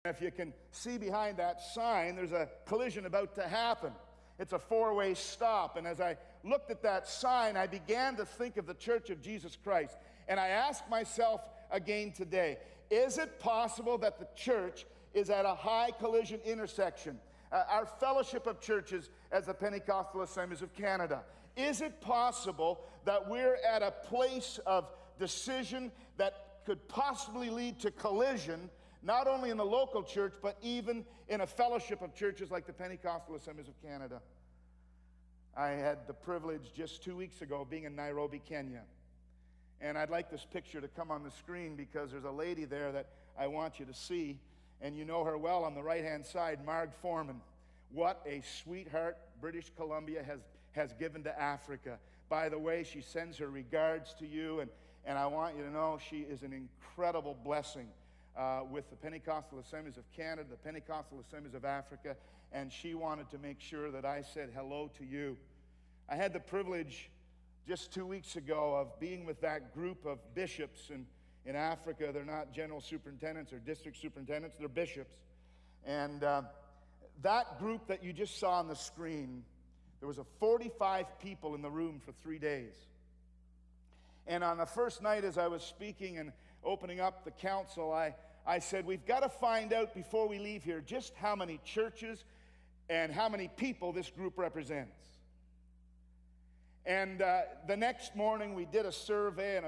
If you can see behind that sign, there's a collision about to happen. It's a four-way stop. And as I looked at that sign, I began to think of the Church of Jesus Christ. And I asked myself again today, is it possible that the church is at a high collision intersection? Our fellowship of churches as the Pentecostal Assemblies of Canada. Is it possible that we're at a place of decision that could possibly lead to collision, not only in the local church, but even in a fellowship of churches like the Pentecostal Assemblies of Canada? I had the privilege just 2 weeks ago of being in Nairobi, Kenya. And I'd like this picture to come on the screen because there's a lady there that I want you to see. And you know her well on the right-hand side, Marg Foreman. What a sweetheart British Columbia has given to Africa. By the way, she sends her regards to you, and I want you to know she is an incredible blessing with the Pentecostal Assemblies of Canada, the Pentecostal Assemblies of Africa, and she wanted to make sure that I said hello to you. I had the privilege just 2 weeks ago of being with that group of bishops in Africa. They're not general superintendents or district superintendents, they're bishops. And that group that you just saw on the screen, there was 45 people in the room for 3 days. And on the first night as I was speaking and opening up the council, I said, we've got to find out before we leave here just how many churches and how many people this group represents. And the next morning we did a survey and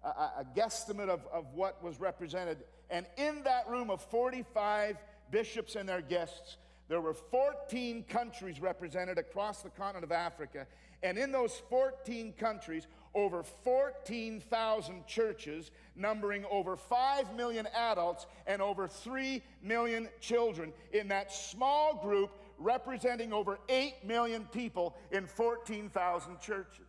a guesstimate of what was represented. And in that room of 45 bishops and their guests, there were 14 countries represented across the continent of Africa. And in those 14 countries, over 14,000 churches, numbering over 5 million adults and over 3 million children in that small group representing over 8 million people in 14,000 churches.